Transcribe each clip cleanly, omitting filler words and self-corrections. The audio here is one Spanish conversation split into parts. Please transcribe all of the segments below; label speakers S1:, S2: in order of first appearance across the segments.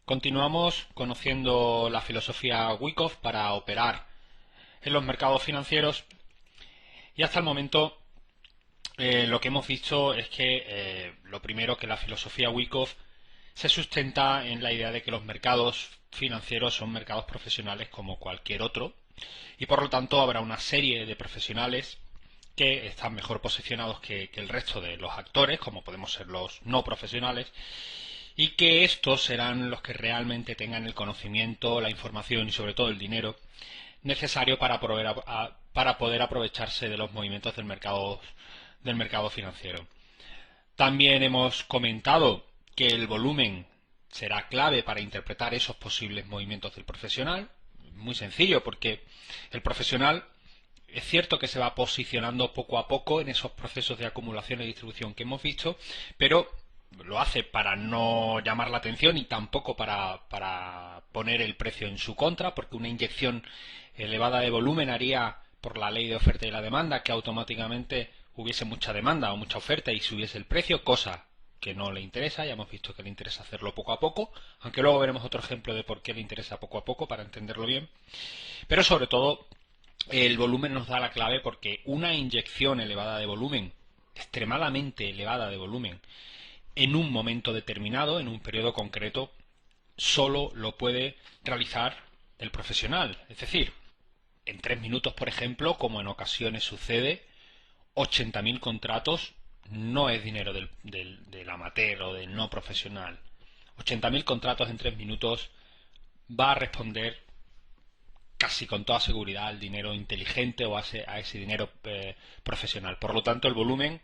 S1: Continuamos conociendo la filosofía Wyckoff para operar en los mercados financieros y hasta el momento lo que hemos visto es que lo primero, que la filosofía Wyckoff se sustenta en la idea de que los mercados financieros son mercados profesionales como cualquier otro y por lo tanto habrá una serie de profesionales que están mejor posicionados que el resto de los actores, como podemos ser los no profesionales, y que estos serán los que realmente tengan el conocimiento, la información y sobre todo el dinero necesario para poder aprovecharse de los movimientos del mercado financiero. También hemos comentado que el volumen será clave para interpretar esos posibles movimientos del profesional. Muy sencillo, porque el profesional es cierto que se va posicionando poco a poco en esos procesos de acumulación y distribución que hemos visto, pero lo hace para no llamar la atención y tampoco para poner el precio en su contra, porque una inyección elevada de volumen haría, por la ley de oferta y la demanda, que automáticamente hubiese mucha demanda o mucha oferta y subiese el precio, cosa que no le interesa. Ya hemos visto que le interesa hacerlo poco a poco, aunque luego veremos otro ejemplo de por qué le interesa poco a poco para entenderlo bien. Pero sobre todo el volumen nos da la clave, porque una inyección elevada de volumen, extremadamente elevada de volumen, en un momento determinado, en un periodo concreto, solo lo puede realizar el profesional. Es decir, en 3 minutos, por ejemplo, como en ocasiones sucede, 80.000 contratos no es dinero del amateur o del no profesional. 80.000 contratos en 3 minutos va a responder casi con toda seguridad al dinero inteligente o a ese dinero profesional. Por lo tanto, el volumen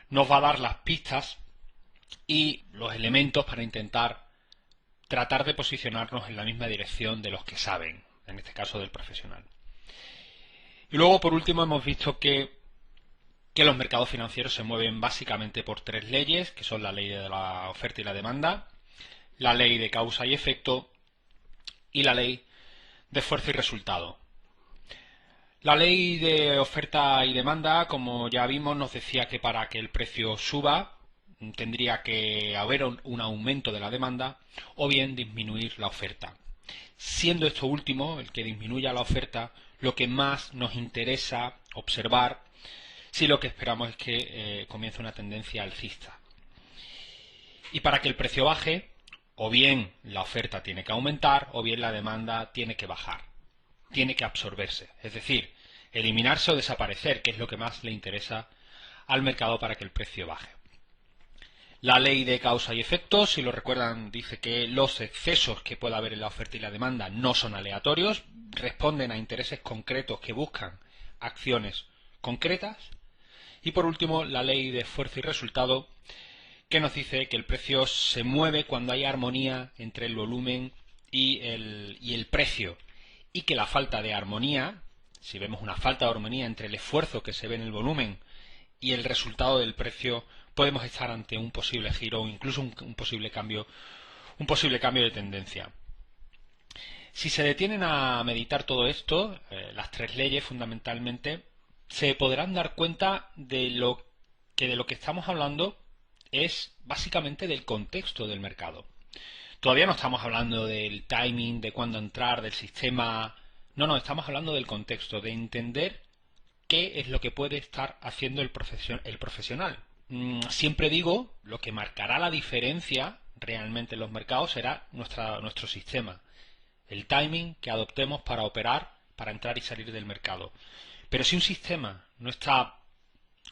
S1: nos va a dar las pistas y los elementos para intentar tratar de posicionarnos en la misma dirección de los que saben, en este caso del profesional. Y luego, por último, hemos visto que los mercados financieros se mueven básicamente por 3 leyes, que son la ley de la oferta y la demanda, la ley de causa y efecto y la ley de esfuerzo y resultado. La ley de oferta y demanda, como ya vimos, nos decía que para que el precio suba tendría que haber un aumento de la demanda o bien disminuir la oferta. Siendo esto último, el que disminuya la oferta, lo que más nos interesa observar si lo que esperamos es que comience una tendencia alcista. Y para que el precio baje, o bien la oferta tiene que aumentar o bien la demanda tiene que bajar, tiene que absorberse, es decir, eliminarse o desaparecer, que es lo que más le interesa al mercado para que el precio baje. La ley de causa y efecto, si lo recuerdan, dice que los excesos que pueda haber en la oferta y la demanda no son aleatorios, responden a intereses concretos que buscan acciones concretas. Y por último, la ley de esfuerzo y resultado, que nos dice que el precio se mueve cuando hay armonía entre el volumen y el precio, y que la falta de armonía, si vemos una falta de armonía entre el esfuerzo que se ve en el volumen y el resultado del precio, podemos estar ante un posible giro o incluso un posible cambio de tendencia. Si se detienen a meditar todo esto, las 3 leyes fundamentalmente, se podrán dar cuenta de lo que estamos hablando es básicamente del contexto del mercado. Todavía no estamos hablando del timing, de cuándo entrar, del sistema. No, estamos hablando del contexto, de entender qué es lo que puede estar haciendo el profesional. Siempre digo, lo que marcará la diferencia realmente en los mercados será nuestro sistema, el timing que adoptemos para operar, para entrar y salir del mercado. Pero si un sistema no está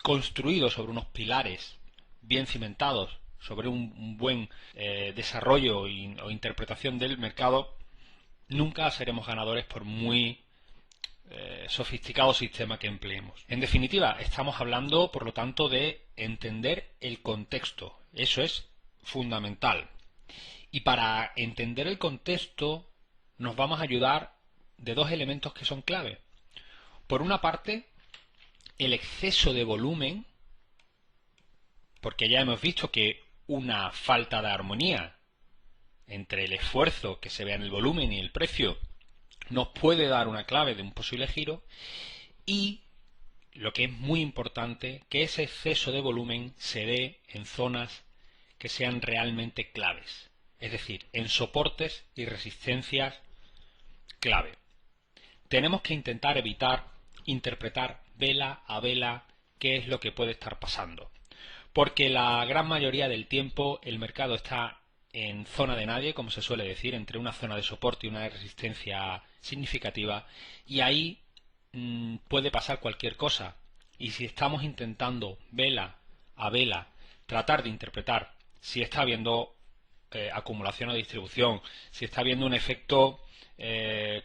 S1: construido sobre unos pilares bien cimentados, sobre un buen desarrollo o interpretación del mercado, nunca seremos ganadores por muy sofisticado sistema que empleemos. En definitiva, estamos hablando, por lo tanto, de entender el contexto. Eso es fundamental. Y para entender el contexto nos vamos a ayudar de 2 elementos que son clave. Por una parte, el exceso de volumen, porque ya hemos visto que una falta de armonía entre el esfuerzo que se ve en el volumen y el precio nos puede dar una clave de un posible giro, y lo que es muy importante, que ese exceso de volumen se dé en zonas que sean realmente claves. es decir, en soportes y resistencias clave. Tenemos que intentar evitar interpretar vela a vela qué es lo que puede estar pasando, porque la gran mayoría del tiempo el mercado está en zona de nadie, como se suele decir, entre una zona de soporte y una de resistencia significativa, y ahí puede pasar cualquier cosa. Y si estamos intentando vela a vela tratar de interpretar si está habiendo acumulación o distribución, si está habiendo un efecto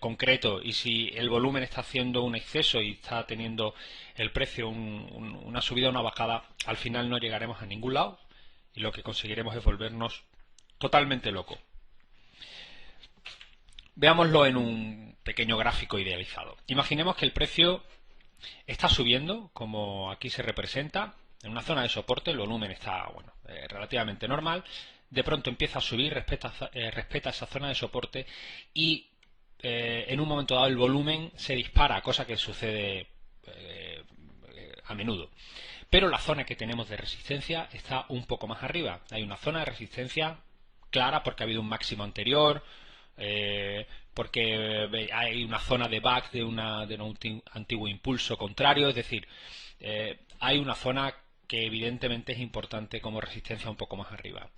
S1: concreto y si el volumen está haciendo un exceso y está teniendo el precio una subida o una bajada, al final no llegaremos a ningún lado y lo que conseguiremos es volvernos totalmente locos. Veámoslo en un pequeño gráfico idealizado. Imaginemos que el precio está subiendo, como aquí se representa, en una zona de soporte, el volumen está relativamente normal, de pronto empieza a subir, respeta esa zona de soporte y en un momento dado el volumen se dispara, cosa que sucede a menudo. Pero la zona que tenemos de resistencia está un poco más arriba. Hay una zona de resistencia clara porque ha habido un máximo anterior, porque hay una zona de back de un antiguo impulso contrario, es decir, hay una zona que evidentemente es importante como resistencia un poco más arriba.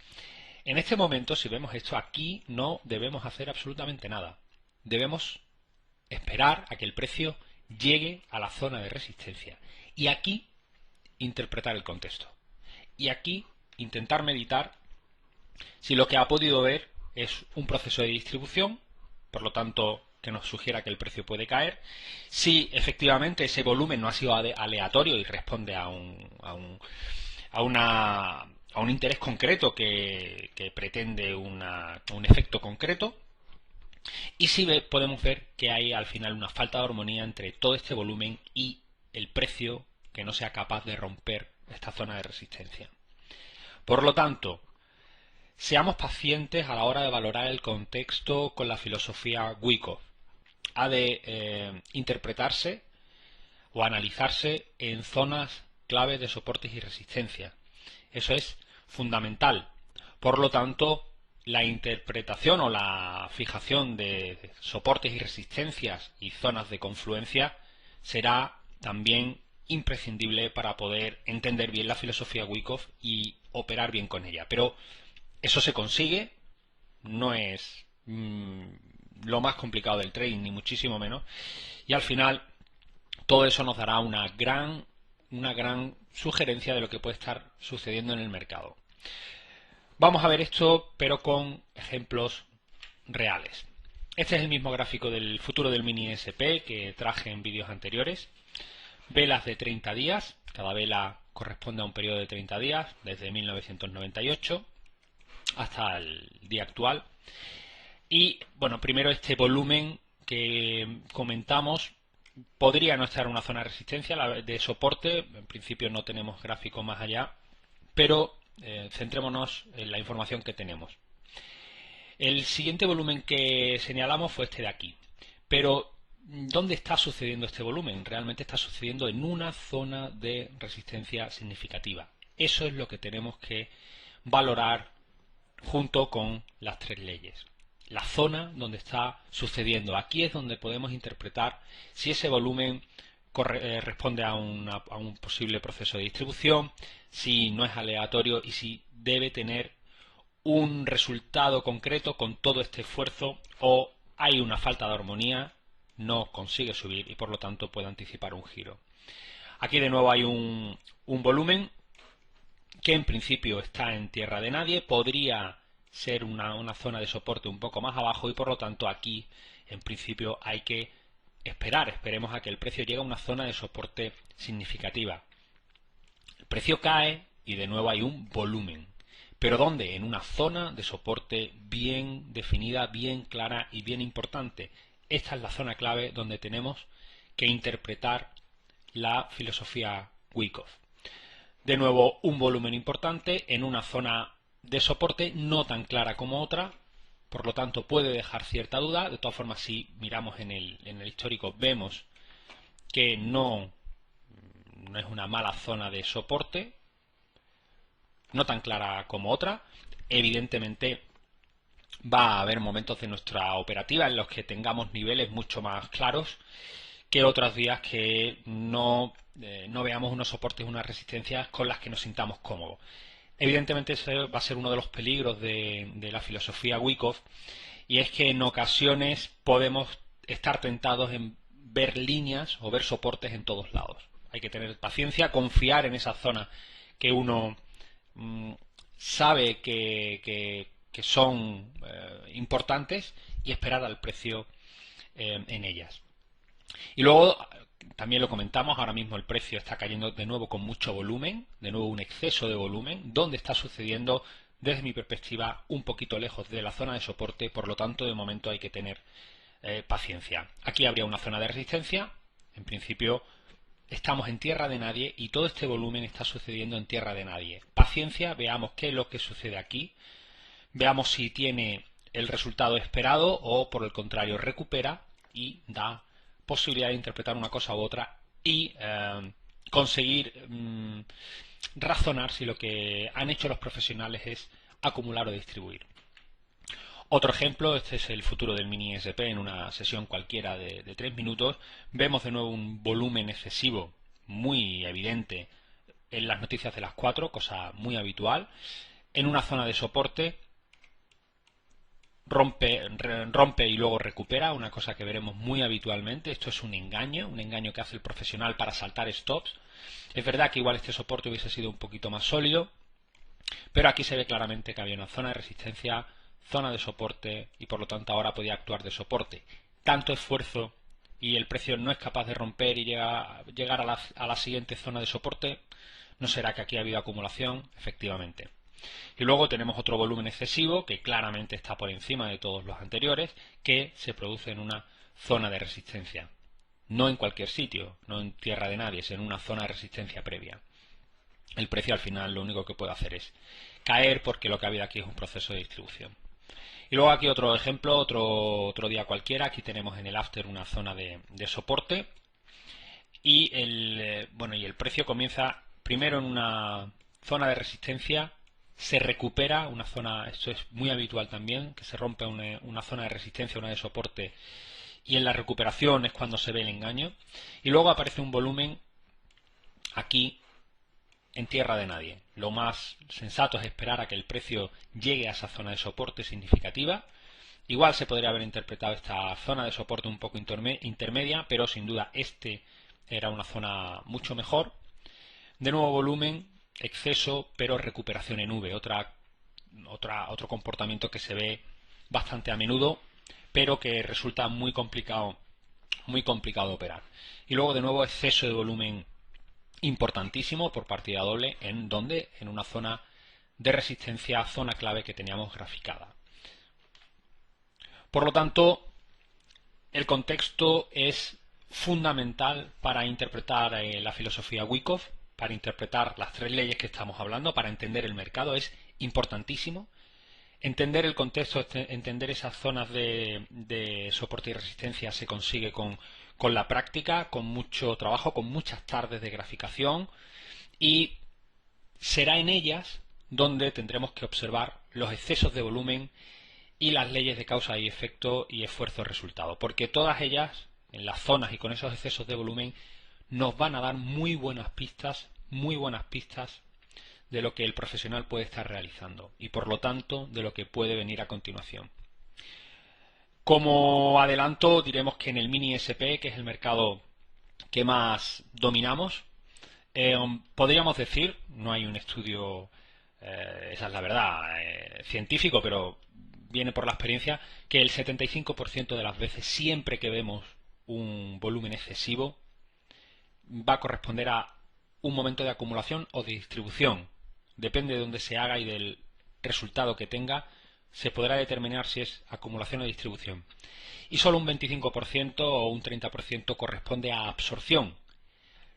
S1: En este momento, si vemos esto aquí, no debemos hacer absolutamente nada. Debemos esperar a que el precio llegue a la zona de resistencia y aquí interpretar el contexto. Y aquí intentar meditar si lo que ha podido ver es un proceso de distribución, por lo tanto que nos sugiera que el precio puede caer, si efectivamente ese volumen no ha sido aleatorio y responde a un interés concreto que pretende un efecto concreto, y si podemos ver que hay al final una falta de armonía entre todo este volumen y el precio que no sea capaz de romper esta zona de resistencia. Por lo tanto, seamos pacientes a la hora de valorar el contexto con la filosofía Wyckoff. Ha de interpretarse o analizarse en zonas claves de soportes y resistencia. Eso es fundamental. Por lo tanto, la interpretación o la fijación de soportes y resistencias y zonas de confluencia será también imprescindible para poder entender bien la filosofía Wyckoff y operar bien con ella. Pero eso se consigue, no es lo más complicado del trading, ni muchísimo menos, y al final todo eso nos dará una gran sugerencia de lo que puede estar sucediendo en el mercado. Vamos a ver esto, pero con ejemplos reales. Este es el mismo gráfico del futuro del mini SP que traje en vídeos anteriores. Velas de 30 días, cada vela corresponde a un periodo de 30 días, desde 1998 hasta el día actual. Y bueno, primero este volumen que comentamos podría no estar en una zona de resistencia, de soporte. En principio no tenemos gráfico más allá, pero centrémonos en la información que tenemos. El siguiente volumen que señalamos fue este de aquí. Pero ¿dónde está sucediendo este volumen? Realmente está sucediendo en una zona de resistencia significativa. Eso es lo que tenemos que valorar junto con las tres leyes. La zona donde está sucediendo. Aquí es donde podemos interpretar si ese volumen responde a un posible proceso de distribución, si no es aleatorio y si debe tener un resultado concreto con todo este esfuerzo o hay una falta de armonía, no consigue subir y por lo tanto puede anticipar un giro. Aquí de nuevo hay un volumen que en principio está en tierra de nadie, podría ser una zona de soporte un poco más abajo y por lo tanto aquí en principio hay que esperemos a que el precio llegue a una zona de soporte significativa. El precio cae y de nuevo hay un volumen. ¿Pero dónde? En una zona de soporte bien definida, bien clara y bien importante. Esta es la zona clave donde tenemos que interpretar la filosofía Wyckoff. De nuevo, un volumen importante en una zona de soporte no tan clara como otra, por lo tanto puede dejar cierta duda. De todas formas, si miramos en el histórico vemos que no es una mala zona de soporte, no tan clara como otra. Evidentemente va a haber momentos de nuestra operativa en los que tengamos niveles mucho más claros que otros días que no veamos unos soportes, unas resistencias con las que nos sintamos cómodos. Evidentemente ese va a ser uno de los peligros de la filosofía Wyckoff, y es que en ocasiones podemos estar tentados en ver líneas o ver soportes en todos lados. Hay que tener paciencia, confiar en esa zona que uno sabe que son importantes, y esperar al precio en ellas. Y luego, también lo comentamos, ahora mismo el precio está cayendo de nuevo con mucho volumen, de nuevo un exceso de volumen, donde está sucediendo, desde mi perspectiva, un poquito lejos de la zona de soporte. Por lo tanto, de momento hay que tener paciencia. Aquí habría una zona de resistencia. En principio estamos en tierra de nadie y todo este volumen está sucediendo en tierra de nadie. Paciencia, veamos qué es lo que sucede aquí, veamos si tiene el resultado esperado o por el contrario recupera y da posibilidad de interpretar una cosa u otra y conseguir razonar si lo que han hecho los profesionales es acumular o distribuir. Otro ejemplo, este es el futuro del mini SP en una sesión cualquiera de 3 minutos. Vemos de nuevo un volumen excesivo muy evidente en las noticias de las 4, cosa muy habitual. En una zona de soporte rompe y luego recupera, una cosa que veremos muy habitualmente. Esto es un engaño que hace el profesional para saltar stops. Es verdad que igual este soporte hubiese sido un poquito más sólido, pero aquí se ve claramente que había una zona de resistencia, zona de soporte, y por lo tanto ahora podía actuar de soporte. Tanto esfuerzo y el precio no es capaz de romper y llegar a la siguiente zona de soporte. ¿No será que aquí ha habido acumulación? Efectivamente. Y luego tenemos otro volumen excesivo que claramente está por encima de todos los anteriores, que se produce en una zona de resistencia. No en cualquier sitio, no en tierra de nadie, sino en una zona de resistencia previa. El precio al final lo único que puede hacer es caer, porque lo que ha habido aquí es un proceso de distribución. Y luego aquí otro ejemplo, otro día cualquiera. Aquí tenemos en el after una zona de soporte y el precio comienza primero en una zona de resistencia, se recupera una zona, esto es muy habitual también, que se rompe una zona de resistencia, una de soporte, y en la recuperación es cuando se ve el engaño, y luego aparece un volumen aquí en tierra de nadie. Lo más sensato es esperar a que el precio llegue a esa zona de soporte significativa. Igual se podría haber interpretado esta zona de soporte un poco intermedia, pero sin duda era una zona mucho mejor. De nuevo volumen, exceso, pero recuperación en V. Otro comportamiento que se ve bastante a menudo, pero que resulta muy complicado de operar. Y luego de nuevo exceso de volumen importantísimo por partida doble, en una zona de resistencia, zona clave que teníamos graficada. Por lo tanto, el contexto es fundamental para interpretar la filosofía Wyckoff, para interpretar las 3 leyes que estamos hablando, para entender el mercado. Es importantísimo entender el contexto, entender esas zonas de soporte y resistencia. Se consigue con la práctica, con mucho trabajo, con muchas tardes de graficación, y será en ellas donde tendremos que observar los excesos de volumen y las leyes de causa y efecto y esfuerzo-resultado, porque todas ellas, en las zonas y con esos excesos de volumen, nos van a dar muy buenas pistas de lo que el profesional puede estar realizando y por lo tanto de lo que puede venir a continuación. Como adelanto, diremos que en el mini SP, que es el mercado que más dominamos, podríamos decir, no hay un estudio, esa es la verdad, científico, pero viene por la experiencia, que el 75% de las veces, siempre que vemos un volumen excesivo, va a corresponder a un momento de acumulación o de distribución. Depende de dónde se haga y del resultado que tenga, se podrá determinar si es acumulación o distribución. Y solo un 25% o un 30% corresponde a absorción.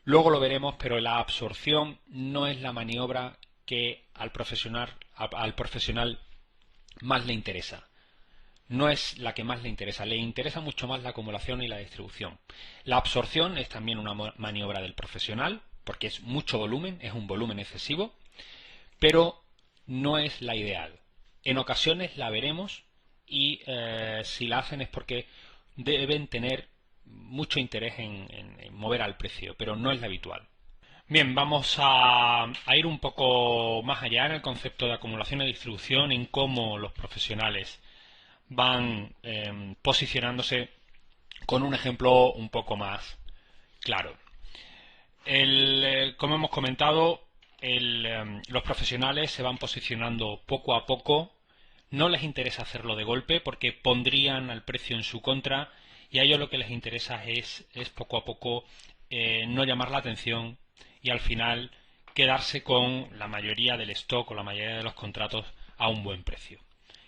S1: Luego lo veremos, pero la absorción no es la maniobra que al profesional más le interesa. No es la que más le interesa mucho más la acumulación y la distribución. La absorción es también una maniobra del profesional, porque es mucho volumen, es un volumen excesivo, pero no es la ideal. En ocasiones la veremos y si la hacen es porque deben tener mucho interés en mover al precio, pero no es lo habitual. Bien, vamos a ir un poco más allá en el concepto de acumulación y distribución, en cómo los profesionales van posicionándose con un ejemplo un poco más claro. Como hemos comentado, los profesionales se van posicionando poco a poco. No les interesa hacerlo de golpe porque pondrían al precio en su contra, y a ellos lo que les interesa es poco a poco no llamar la atención y al final quedarse con la mayoría del stock o la mayoría de los contratos a un buen precio.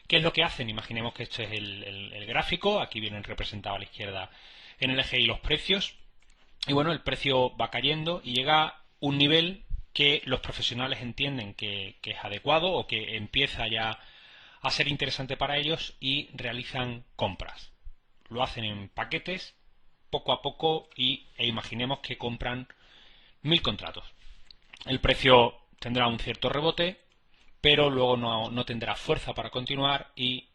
S1: ¿Qué es lo que hacen? Imaginemos que este es el gráfico. Aquí vienen representados a la izquierda en el eje Y los precios. Y bueno, el precio va cayendo y llega a un nivel que los profesionales entienden que es adecuado o que empieza ya a ser interesante para ellos y realizan compras. Lo hacen en paquetes, poco a poco, e imaginemos que compran 1000 contratos. El precio tendrá un cierto rebote, pero luego no tendrá fuerza para continuar y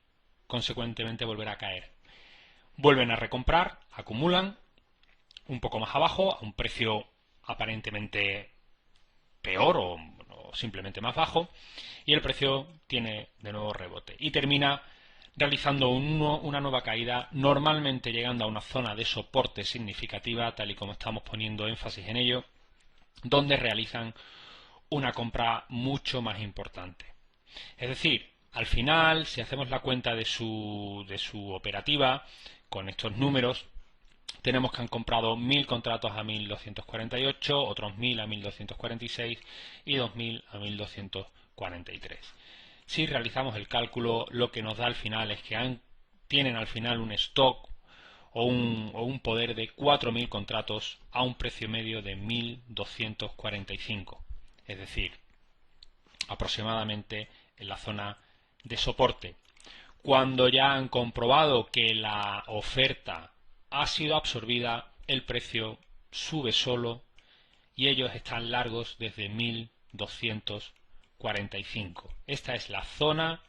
S1: consecuentemente volverá a caer. Vuelven a recomprar, acumulan un poco más abajo, a un precio aparentemente peor o simplemente más bajo, y el precio tiene de nuevo rebote y termina realizando una nueva caída, normalmente llegando a una zona de soporte significativa, tal y como estamos poniendo énfasis en ello, donde realizan una compra mucho más importante. Es decir, al final, si hacemos la cuenta de su operativa con estos números, tenemos que han comprado 1000 contratos a 1248, otros 1000 a 1246 y 2000 a 1243. Si realizamos el cálculo, lo que nos da al final es que tienen al final un stock o un poder de 4000 contratos a un precio medio de 1245. Es decir, aproximadamente en la zona de soporte. Cuando ya han comprobado que la oferta ha sido absorbida, el precio sube solo y ellos están largos desde 1245. Esta es la zona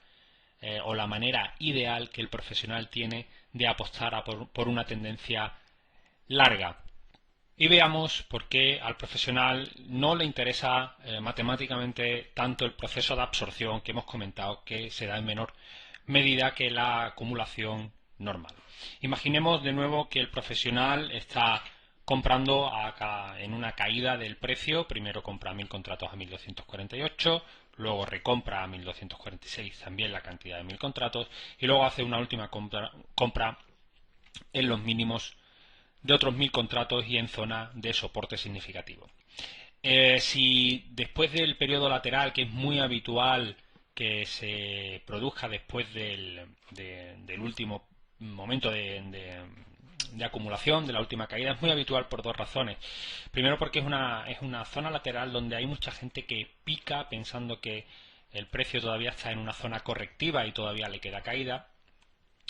S1: o la manera ideal que el profesional tiene de apostar por una tendencia larga. Y veamos por qué al profesional no le interesa matemáticamente tanto el proceso de absorción que hemos comentado, que se da en menor medida que la acumulación normal. Imaginemos de nuevo que el profesional está comprando en una caída del precio. Primero compra 1000 contratos a 1248, luego recompra a 1246 también la cantidad de 1000 contratos y luego hace una última compra en los mínimos de otros 1000 contratos y en zona de soporte significativo. Si después del periodo lateral, que es muy habitual que se produzca después del último momento de acumulación, de la última caída, es muy habitual por dos razones. Primero porque es una zona lateral donde hay mucha gente que pica pensando que el precio todavía está en una zona correctiva y todavía le queda caída.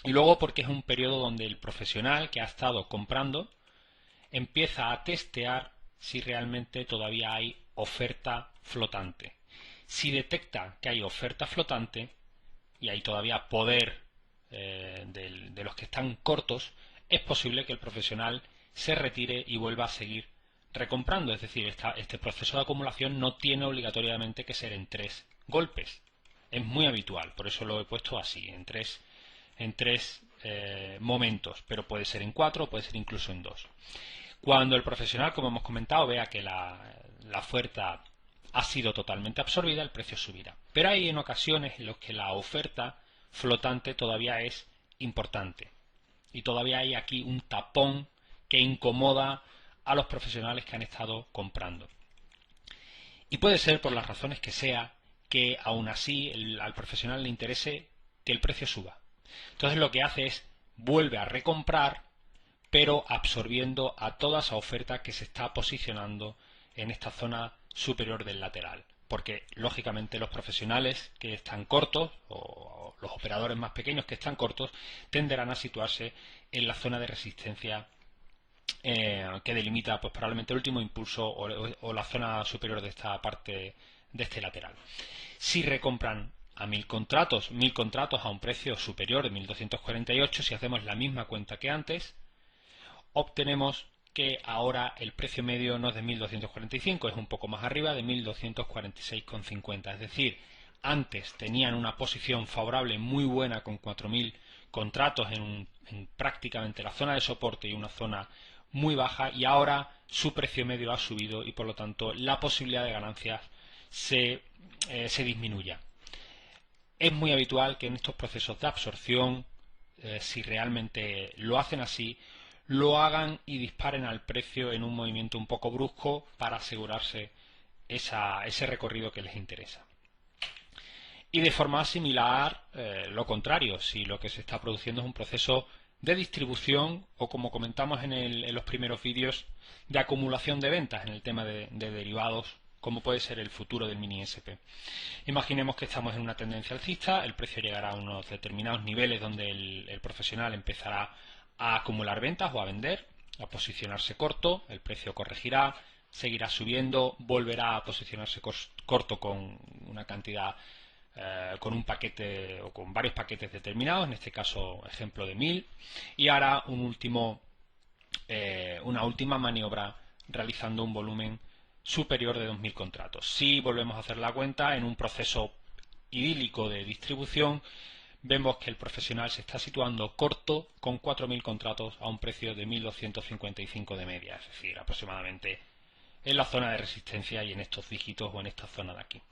S1: Y luego porque es un periodo donde el profesional que ha estado comprando empieza a testear si realmente todavía hay oferta flotante. Si detecta que hay oferta flotante y hay todavía poder de los que están cortos, es posible que el profesional se retire y vuelva a seguir recomprando. Es decir, este proceso de acumulación no tiene obligatoriamente que ser en 3 golpes. Es muy habitual, por eso lo he puesto así, en tres momentos, pero puede ser en 4, puede ser incluso en 2. Cuando el profesional, como hemos comentado, vea que la oferta ha sido totalmente absorbida, el precio subirá. Pero hay en ocasiones en las que la oferta flotante todavía es importante y todavía hay aquí un tapón que incomoda a los profesionales que han estado comprando. Y puede ser, por las razones que sea, que aún así al profesional le interese que el precio suba. Entonces lo que hace es vuelve a recomprar, pero absorbiendo a toda esa oferta que se está posicionando en esta zona superior del lateral. Porque, lógicamente, los profesionales que están cortos, o los operadores más pequeños que están cortos, tenderán a situarse en la zona de resistencia que delimita pues probablemente el último impulso o la zona superior de esta parte de este lateral. Si recompran a 1000 contratos, 1000 contratos a un precio superior de 1248. Si hacemos la misma cuenta que antes, obtenemos que ahora el precio medio no es de 1245, es un poco más arriba, de 1246,50. Es decir, antes tenían una posición favorable muy buena con 4000 contratos en prácticamente la zona de soporte y una zona muy baja, y ahora su precio medio ha subido y por lo tanto la posibilidad de ganancias se disminuya. Es muy habitual que en estos procesos de absorción, si realmente lo hacen así, lo hagan y disparen al precio en un movimiento un poco brusco para asegurarse ese recorrido que les interesa. Y de forma similar, lo contrario, si lo que se está produciendo es un proceso de distribución o, como comentamos en los primeros vídeos, de acumulación de ventas en el tema de derivados, como puede ser el futuro del mini SP. Imaginemos que estamos en una tendencia alcista, el precio llegará a unos determinados niveles donde el profesional empezará a acumular ventas o a vender, a posicionarse corto, el precio corregirá, seguirá subiendo, volverá a posicionarse corto con una cantidad, con un paquete o con varios paquetes determinados, en este caso ejemplo de 1000, y hará una última maniobra realizando un volumen superior de 2000 contratos. Si volvemos a hacer la cuenta en un proceso idílico de distribución, vemos que el profesional se está situando corto con 4000 contratos a un precio de 1255 de media, es decir, aproximadamente en la zona de resistencia y en estos dígitos o en esta zona de aquí.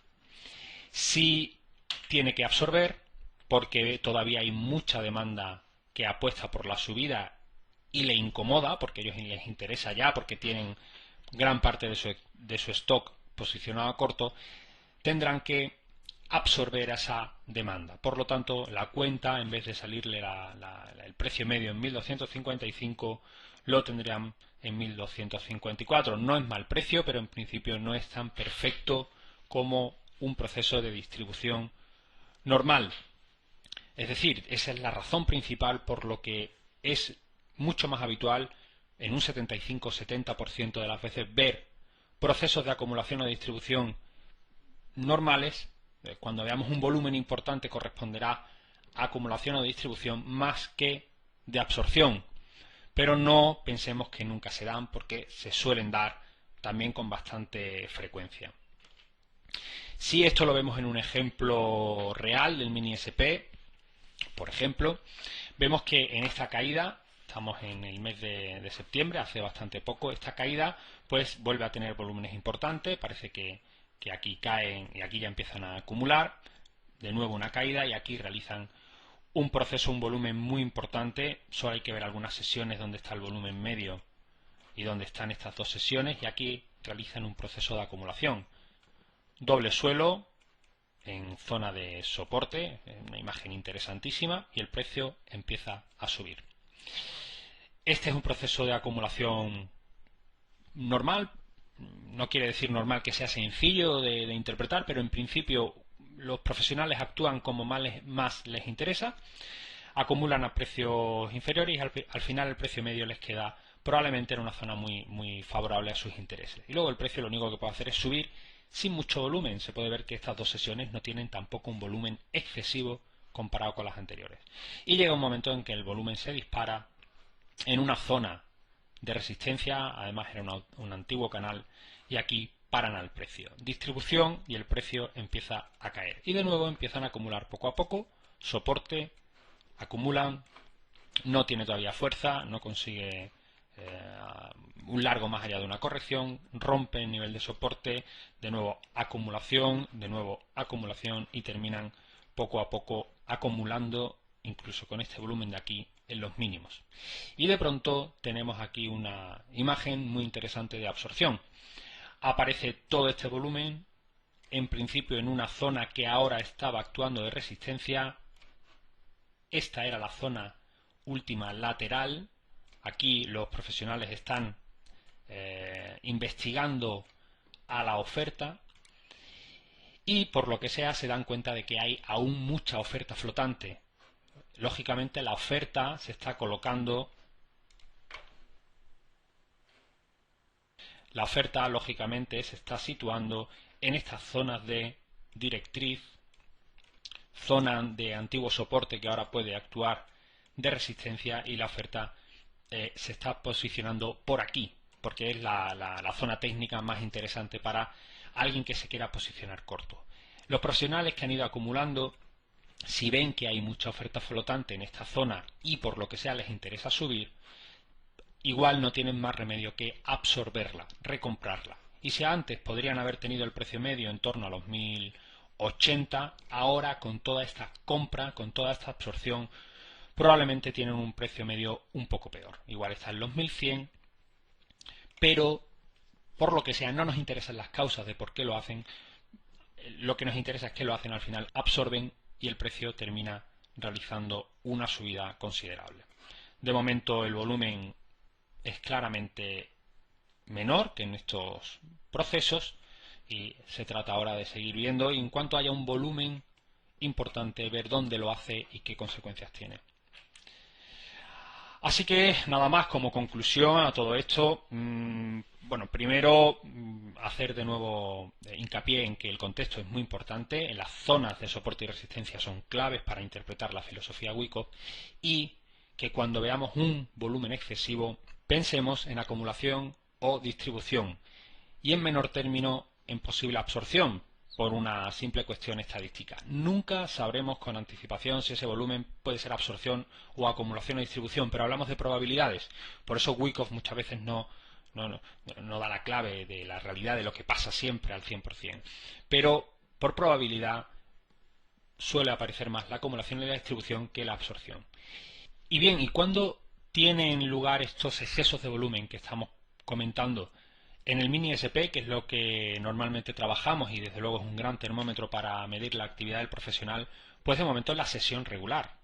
S1: Si tiene que absorber, porque todavía hay mucha demanda que apuesta por la subida y le incomoda, porque a ellos les interesa ya, porque tienen gran parte de su stock posicionado a corto, tendrán que absorber esa demanda. Por lo tanto, la cuenta, en vez de salirle el precio medio en 1255, lo tendrían en 1254. No es mal precio, pero en principio no es tan perfecto como un proceso de distribución normal. Es decir, esa es la razón principal por lo que es mucho más habitual en un 75-70% de las veces ver procesos de acumulación o distribución normales. Cuando veamos un volumen importante corresponderá a acumulación o distribución más que de absorción, pero no pensemos que nunca se dan, porque se suelen dar también con bastante frecuencia. Si esto lo vemos en un ejemplo real del mini SP, por ejemplo, vemos que en esta caída, estamos en el mes de septiembre, hace bastante poco, esta caída pues vuelve a tener volúmenes importantes, parece que aquí caen y aquí ya empiezan a acumular, de nuevo una caída, y aquí realizan un proceso, un volumen muy importante. Solo hay que ver algunas sesiones donde está el volumen medio y donde están estas dos sesiones, y aquí realizan un proceso de acumulación. Doble suelo en zona de soporte, una imagen interesantísima, y el precio empieza a subir. Este es un proceso de acumulación normal. No quiere decir normal que sea sencillo de interpretar, pero en principio los profesionales actúan como más les interesa, acumulan a precios inferiores y al final el precio medio les queda probablemente en una zona muy favorable a sus intereses. Y luego el precio lo único que puede hacer es subir sin mucho volumen. Se puede ver que estas dos sesiones no tienen tampoco un volumen excesivo comparado con las anteriores. Y llega un momento en que el volumen se dispara en una zona de resistencia, además era un antiguo canal, y aquí paran al precio. Distribución y el precio empieza a caer. Y de nuevo empiezan a acumular poco a poco, soporte, acumulan, no tiene todavía fuerza, no consigue un largo más allá de una corrección, rompe el nivel de soporte, de nuevo acumulación y terminan poco a poco acumulando, incluso con este volumen de aquí, en los mínimos. Y de pronto tenemos aquí una imagen muy interesante de absorción. Aparece todo este volumen, en principio en una zona que ahora estaba actuando de resistencia. Esta era la zona última lateral. Aquí los profesionales están investigando a la oferta, y por lo que sea se dan cuenta de que hay aún mucha oferta flotante. Lógicamente la oferta se está colocando, lógicamente se está situando en estas zonas de directriz zona de antiguo soporte que ahora puede actuar de resistencia, y la oferta se está posicionando por aquí, porque es la zona técnica más interesante para alguien que se quiera posicionar corto. Los profesionales que han ido acumulando, si ven que hay mucha oferta flotante en esta zona y por lo que sea les interesa subir, igual no tienen más remedio que absorberla, recomprarla. Y si antes podrían haber tenido el precio medio en torno a los 1080, ahora con toda esta compra, con toda esta absorción, probablemente tienen un precio medio un poco peor. Igual está en los 1100, pero por lo que sea no nos interesan las causas de por qué lo hacen. Lo que nos interesa es que lo hacen al final, absorben y el precio termina realizando una subida considerable. De momento el volumen es claramente menor que en estos procesos y se trata ahora de seguir viendo, y en cuanto haya un volumen importante, ver dónde lo hace y qué consecuencias tiene. Así que nada más como conclusión a todo esto. Bueno, primero hacer de nuevo hincapié en que el contexto es muy importante, en las zonas de soporte y resistencia son claves para interpretar la filosofía Wyckoff, y que cuando veamos un volumen excesivo pensemos en acumulación o distribución, y en menor término en posible absorción por una simple cuestión estadística. Nunca sabremos con anticipación si ese volumen puede ser absorción o acumulación o distribución, pero hablamos de probabilidades. Por eso Wyckoff muchas veces no da la clave de la realidad de lo que pasa siempre al 100%. Pero por probabilidad suele aparecer más la acumulación y la distribución que la absorción. Y bien, ¿y cuándo tienen lugar estos excesos de volumen que estamos comentando? En el mini SP, que es lo que normalmente trabajamos y desde luego es un gran termómetro para medir la actividad del profesional, pues de momento es la sesión regular.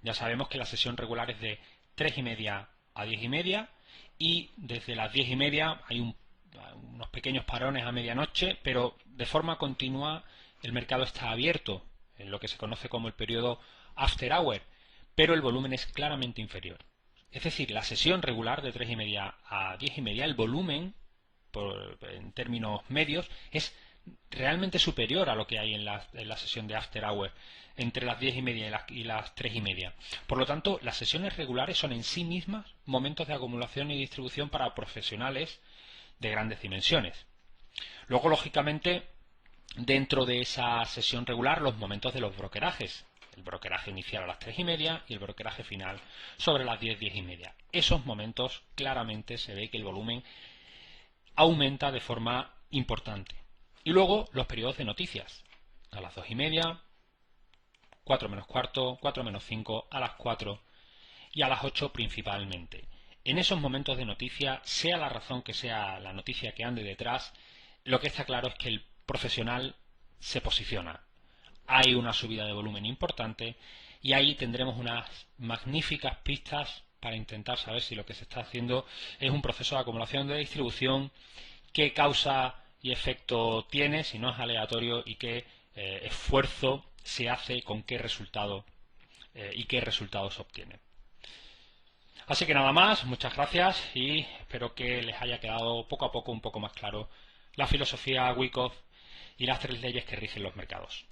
S1: Ya sabemos que la sesión regular es de 3:30 a 10:30, y desde las 10:30 hay unos pequeños parones a medianoche, pero de forma continua el mercado está abierto en lo que se conoce como el periodo after hour, pero el volumen es claramente inferior. Es decir, la sesión regular de 3:30 a 10:30, el volumen en términos medios es realmente superior a lo que hay en la sesión de after hour entre las 10:30 y las 3:30. Por lo tanto, las sesiones regulares son en sí mismas momentos de acumulación y distribución para profesionales de grandes dimensiones. Luego, lógicamente, dentro de esa sesión regular, los momentos de los brokerajes. El brokeraje inicial a las 3:30 y el brokeraje final sobre las 10:30. Esos momentos claramente se ve que el volumen aumenta de forma importante. Y luego los periodos de noticias. A las 2:30, 4 menos cuarto, 4 menos 5, a las 4 y a las 8 principalmente. En esos momentos de noticia, sea la razón que sea la noticia que ande detrás, lo que está claro es que el profesional se posiciona. Hay una subida de volumen importante y ahí tendremos unas magníficas pistas para intentar saber si lo que se está haciendo es un proceso de acumulación de distribución, qué causa y efecto tiene, si no es aleatorio, y qué esfuerzo se hace, con qué resultado y qué resultados se obtiene. Así que nada más, muchas gracias y espero que les haya quedado poco a poco un poco más claro la filosofía Wyckoff y las 3 leyes que rigen los mercados.